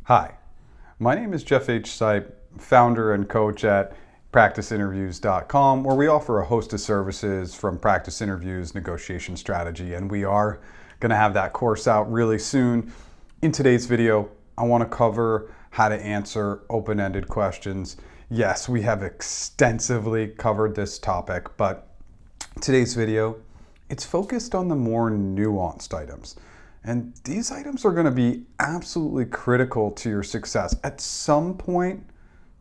Hi, my name is Jeff H. Sipe, founder and coach at practiceinterviews.com, where we offer a host of services from practice interviews, negotiation strategy, and we are going to have that course out really soon. In today's video, I want to cover how to answer open-ended questions. Yes, we have extensively covered this topic, but today's video, it's focused on the more nuanced items. And these items are going to be absolutely critical to your success. At some point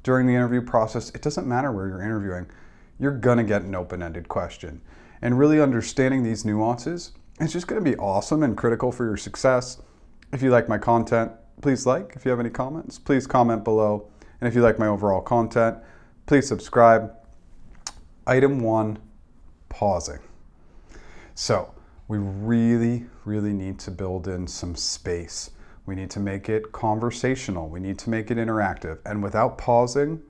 during the interview process, it doesn't matter where you're interviewing, you're going to get an open-ended question. And really understanding these nuances is just going to be awesome and critical for your success. If you like my content, please like. If you have any comments, please comment below. And if you like my overall content, please subscribe. Item 1, pausing. So we really need to build in some space. We need to make it conversational. We need to make it interactive. And without pausing,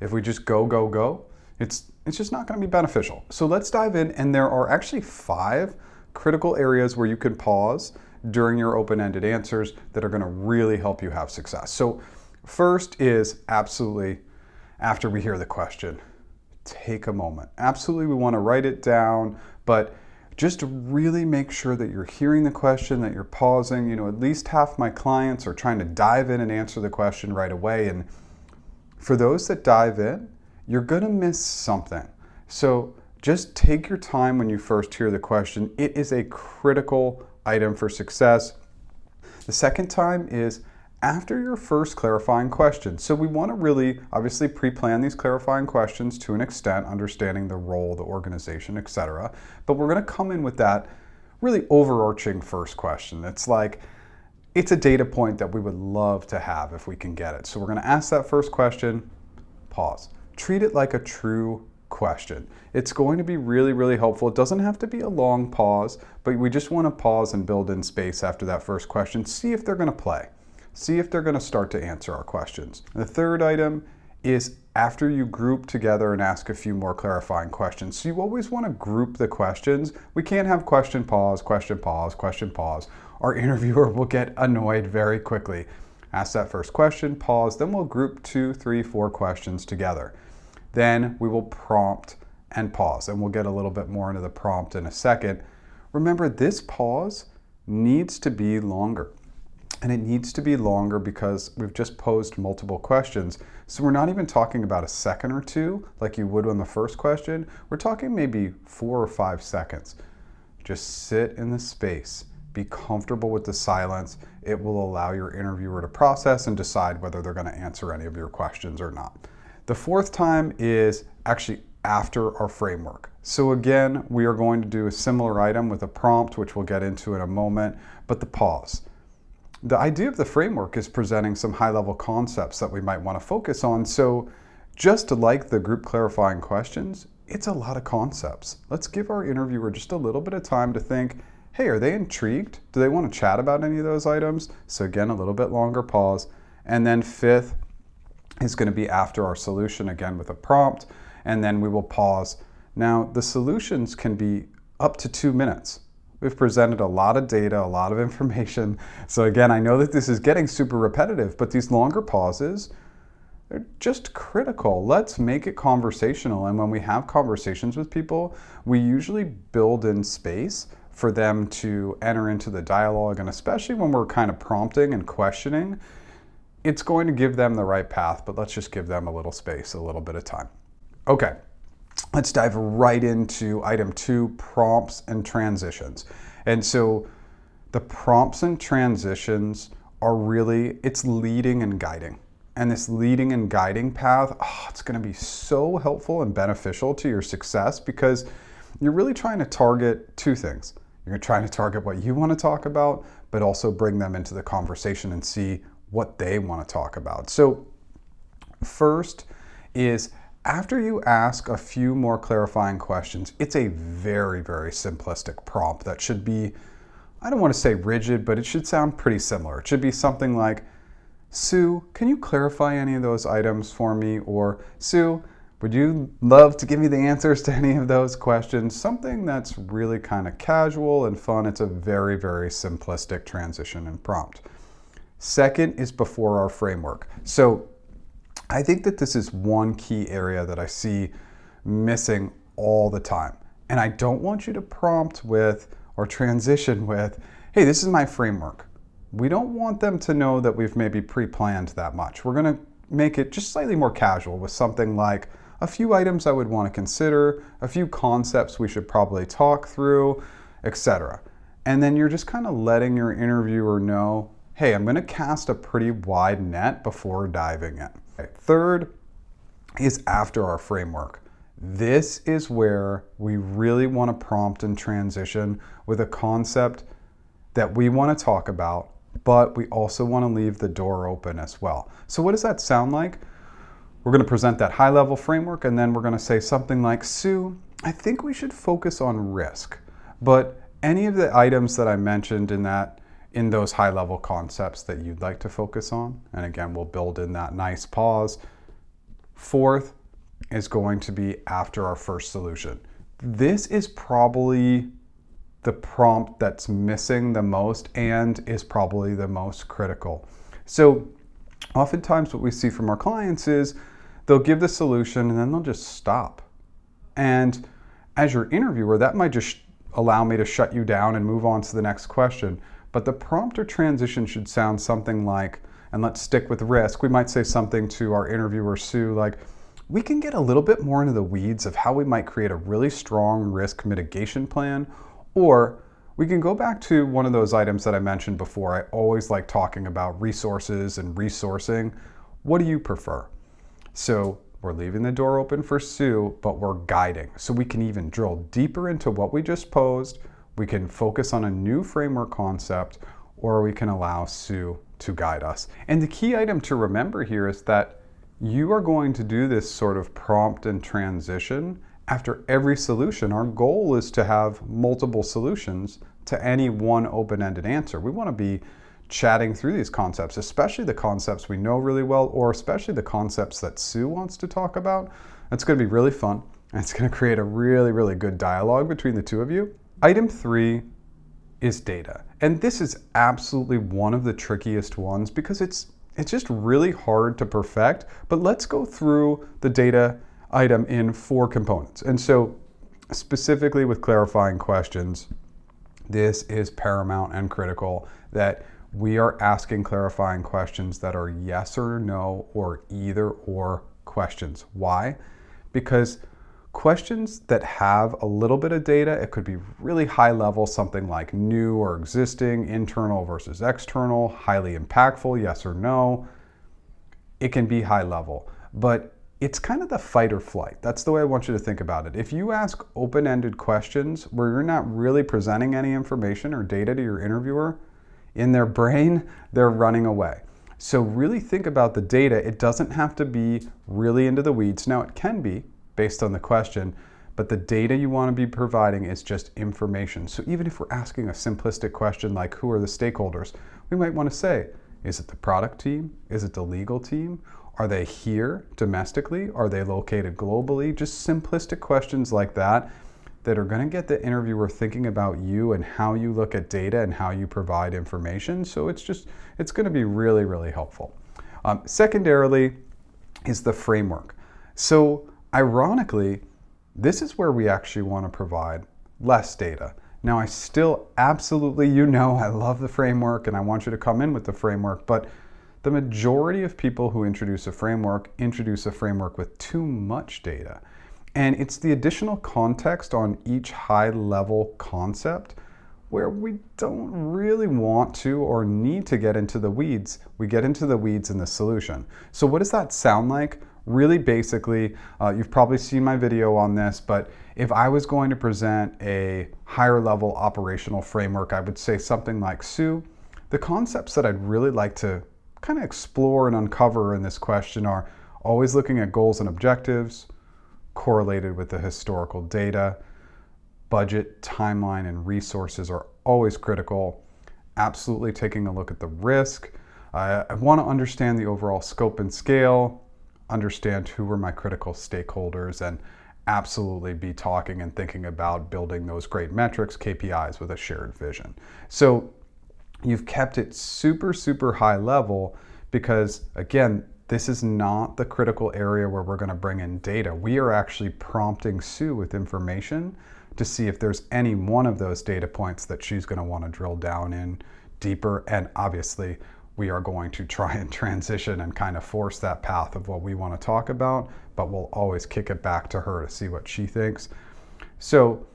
if we just go, it's just not going to be beneficial. So let's dive in. And there are actually 5 critical areas where you can pause during your open-ended answers that are going to really help you have success. So first is absolutely, after we hear the question, take a moment. Absolutely, we want to write it down, but just really make sure that you're hearing the question, that you're pausing. At least half my clients are trying to dive in and answer the question right away. And for those that dive in, you're going to miss something. So just take your time when you first hear the question. It is a critical item for success. The second time is after your first clarifying question. So we want to really obviously pre-plan these clarifying questions to an extent, understanding the role, the organization, etc. But we're going to come in with that really overarching first question. It's a data point that we would love to have if we can get it. So we're going to ask that first question, pause. Treat it like a true question. It's going to be really helpful. It doesn't have to be a long pause, but we just want to pause and build in space after that first question. See if they're going to play. See if they're going to start to answer our questions. The third item is after you group together and ask a few more clarifying questions. So you always want to group the questions. We can't have question, pause, question, pause, question, pause. Our interviewer will get annoyed very quickly. Ask that first question, pause, then we'll group 2, 3, 4 questions together. Then we will prompt and pause, and we'll get a little bit more into the prompt in a second. Remember, this pause needs to be longer. And it needs to be longer because we've just posed multiple questions. So we're not even talking about a second or two like you would on the first question. We're talking maybe 4 or 5 seconds. Just sit in the space. Be comfortable with the silence. It will allow your interviewer to process and decide whether they're going to answer any of your questions or not. The fourth time is actually after our framework. So again, we are going to do a similar item with a prompt, which we'll get into in a moment, but the pause. The idea of the framework is presenting some high-level concepts that we might want to focus on. So just like the group clarifying questions, it's a lot of concepts. Let's give our interviewer just a little bit of time to think, hey, are they intrigued? Do they want to chat about any of those items? So again, a little bit longer pause. And then fifth is going to be after our solution, again with a prompt, and then we will pause. Now, the solutions can be up to 2 minutes. We've presented a lot of data, a lot of information. So again, I know that this is getting super repetitive, but these longer pauses, they're just critical. Let's make it conversational. And when we have conversations with people, we usually build in space for them to enter into the dialogue. And especially when we're kind of prompting and questioning, it's going to give them the right path, but let's just give them a little space, a little bit of time. Okay. Let's dive right into item 2, prompts and transitions. And so the prompts and transitions are really, it's leading and guiding. And this leading and guiding path, it's going to be so helpful and beneficial to your success because you're really trying to target 2 things. You're trying to target what you want to talk about, but also bring them into the conversation and see what they want to talk about. So first is, after you ask a few more clarifying questions, it's a very simplistic prompt that should be, I don't want to say rigid, but it should sound pretty similar. It should be something like, Sue, can you clarify any of those items for me? Or, Sue, would you love to give me the answers to any of those questions? Something that's really kind of casual and fun. It's a very simplistic transition and prompt. Second is before our framework. So I think that this is one key area that I see missing all the time. And I don't want you to prompt with or transition with, hey, this is my framework. We don't want them to know that we've maybe pre-planned that much. We're going to make it just slightly more casual with something like a few items I would want to consider, a few concepts we should probably talk through, etc. And then you're just kind of letting your interviewer know, hey, I'm going to cast a pretty wide net before diving in. Okay. Third is after our framework. This is where we really want to prompt and transition with a concept that we want to talk about, but we also want to leave the door open as well. So what does that sound like? We're going to present that high-level framework, and then we're going to say something like, Sue, I think we should focus on risk, but any of the items that I mentioned in those high-level concepts that you'd like to focus on, and again, we'll build in that nice pause. Fourth is going to be after our first solution. This is probably the prompt that's missing the most and is probably the most critical. So oftentimes what we see from our clients is they'll give the solution and then they'll just stop. And as your interviewer, that might just allow me to shut you down and move on to the next question. But the prompt or transition should sound something like, and let's stick with risk, we might say something to our interviewer, Sue, like, we can get a little bit more into the weeds of how we might create a really strong risk mitigation plan, or we can go back to one of those items that I mentioned before. I always like talking about resources and resourcing. What do you prefer? So we're leaving the door open for Sue, but we're guiding. So we can even drill deeper into what we just posed. We can focus on a new framework concept, or we can allow Sue to guide us. And the key item to remember here is that you are going to do this sort of prompt and transition after every solution. Our goal is to have multiple solutions to any one open-ended answer. We want to be chatting through these concepts, especially the concepts we know really well, or especially the concepts that Sue wants to talk about. It's going to be really fun, and it's going to create a really, really good dialogue between the two of you. Item 3 is data. And this is absolutely one of the trickiest ones because it's just really hard to perfect. But let's go through the data item in 4 components. And so specifically with clarifying questions, this is paramount and critical that we are asking clarifying questions that are yes or no or either or questions. Why? Because questions that have a little bit of data, it could be really high level, something like new or existing, internal versus external, highly impactful, yes or no. It can be high level, but it's kind of the fight or flight. That's the way I want you to think about it. If you ask open-ended questions where you're not really presenting any information or data to your interviewer, in their brain, they're running away. So really think about the data. It doesn't have to be really into the weeds. Now it can be based on the question, but the data you want to be providing is just information. So even if we're asking a simplistic question like who are the stakeholders, we might want to say, is it the product team? Is it the legal team? Are they here domestically? Are they located globally? Just simplistic questions like that that are going to get the interviewer thinking about you and how you look at data and how you provide information. So it's going to be really, really helpful. Secondarily is the framework. So ironically, this is where we actually want to provide less data. Now I still absolutely, I love the framework and I want you to come in with the framework, but the majority of people who introduce a framework with too much data. And it's the additional context on each high-level concept where we don't really want to or need to get into the weeds. We get into the weeds in the solution. So what does that sound like? Really basically, you've probably seen my video on this, but if I was going to present a higher level operational framework, I would say something like, Sue, the concepts that I'd really like to kind of explore and uncover in this question are always looking at goals and objectives, correlated with the historical data, budget, timeline, and resources are always critical. Absolutely taking a look at the risk. I want to understand the overall scope and scale, understand who are my critical stakeholders, and absolutely be talking and thinking about building those great metrics, KPIs with a shared vision. So You've kept it super, super high level because, again, this is not the critical area where we're going to bring in data. We are actually prompting Sue with information to see if there's any one of those data points that she's going to want to drill down in deeper. And obviously, we are going to try and transition and kind of force that path of what we want to talk about, but we'll always kick it back to her to see what she thinks. So,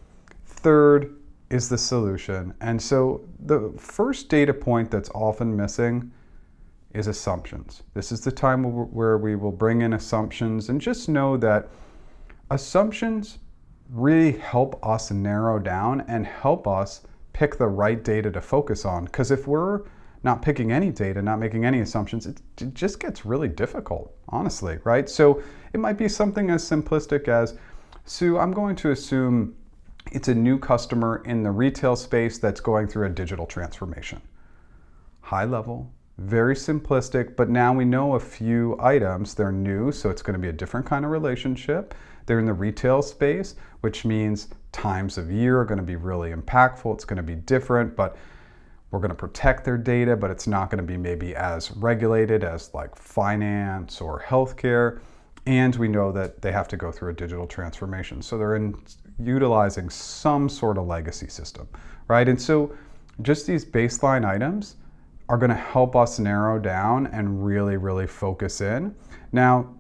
third is the solution. And so the first data point that's often missing is assumptions. This is the time where we will bring in assumptions, and just know that assumptions really help us narrow down and help us pick the right data to focus on. Because if we're not picking any data, not making any assumptions, it just gets really difficult, honestly, right? So it might be something as simplistic as, Sue, I'm going to assume it's a new customer in the retail space that's going through a digital transformation. High level, very simplistic, but now we know a few items. They're new, so it's going to be a different kind of relationship. They're in the retail space, which means times of year are going to be really impactful. It's going to be different, but we're going to protect their data, but it's not going to be maybe as regulated as like finance or healthcare. And we know that they have to go through a digital transformation. So they're utilizing some sort of legacy system, right? And so just these baseline items are going to help us narrow down and really, really focus in. Now,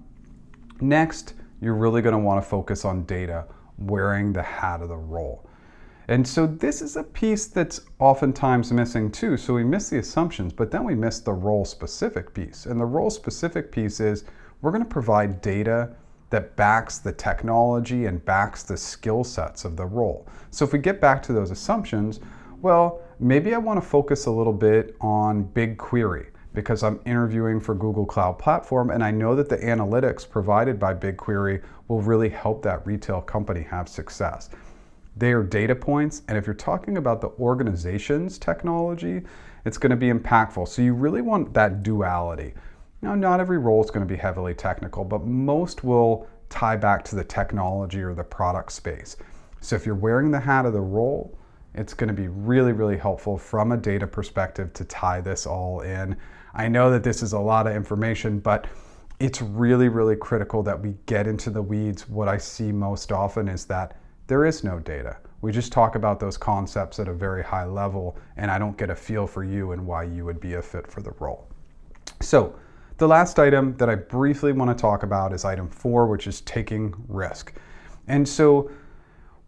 next, you're really going to want to focus on data, wearing the hat of the role. And so this is a piece that's oftentimes missing too. So we miss the assumptions, but then we miss the role-specific piece. And the role-specific piece is we're going to provide data that backs the technology and backs the skill sets of the role. So if we get back to those assumptions, well, maybe I want to focus a little bit on BigQuery because I'm interviewing for Google Cloud Platform, and I know that the analytics provided by BigQuery will really help that retail company have success. They are data points, and if you're talking about the organization's technology, it's going to be impactful. So you really want that duality. Now, not every role is going to be heavily technical, but most will tie back to the technology or the product space. So if you're wearing the hat of the role, it's going to be really, really helpful from a data perspective to tie this all in. I know that this is a lot of information, but it's really, really critical that we get into the weeds. What I see most often is that there is no data. We just talk about those concepts at a very high level, and I don't get a feel for you and why you would be a fit for the role. So the last item that I briefly want to talk about is item 4, which is taking risk. And so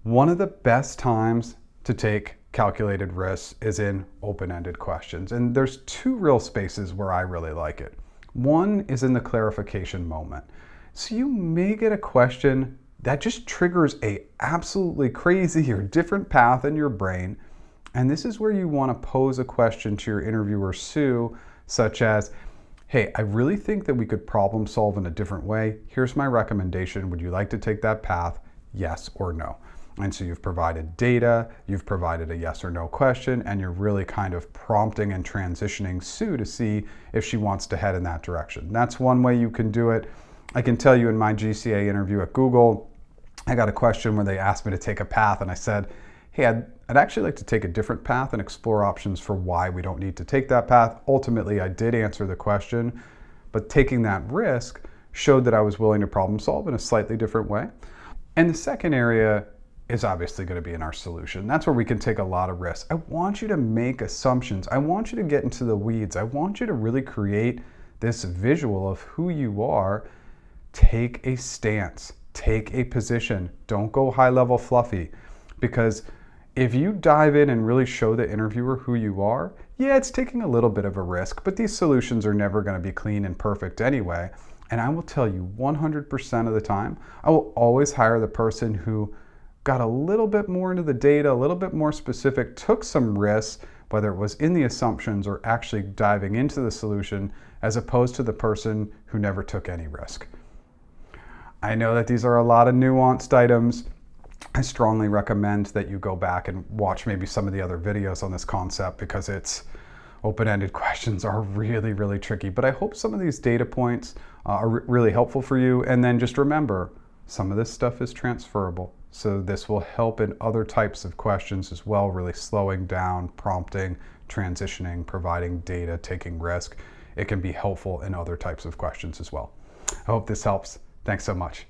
one of the best times to take calculated risks is in open-ended questions. And there's 2 real spaces where I really like it. One is in the clarification moment. So you may get a question that just triggers a absolutely crazy or different path in your brain. And this is where you want to pose a question to your interviewer, Sue, such as, hey, I really think that we could problem solve in a different way. Here's my recommendation. Would you like to take that path? Yes or no? And so you've provided data, you've provided a yes or no question, and you're really kind of prompting and transitioning Sue to see if she wants to head in that direction. That's one way you can do it. I can tell you in my GCA interview at Google, I got a question where they asked me to take a path, and I said, hey, I'd actually like to take a different path and explore options for why we don't need to take that path. Ultimately, I did answer the question, but taking that risk showed that I was willing to problem solve in a slightly different way. And the second area is obviously going to be in our solution. That's where we can take a lot of risks. I want you to make assumptions. I want you to get into the weeds. I want you to really create this visual of who you are. Take a stance, take a position. Don't go high level fluffy, because if you dive in and really show the interviewer who you are, yeah, it's taking a little bit of a risk, but these solutions are never going to be clean and perfect anyway. And I will tell you 100% of the time, I will always hire the person who got a little bit more into the data, a little bit more specific, took some risks, whether it was in the assumptions or actually diving into the solution, as opposed to the person who never took any risk. I know that these are a lot of nuanced items. I strongly recommend that you go back and watch maybe some of the other videos on this concept, because open-ended questions are really, really tricky. But I hope some of these data points are really helpful for you. And then just remember, some of this stuff is transferable. So this will help in other types of questions as well, really slowing down, prompting, transitioning, providing data, taking risk, it can be helpful in other types of questions as well. I hope this helps. Thanks so much.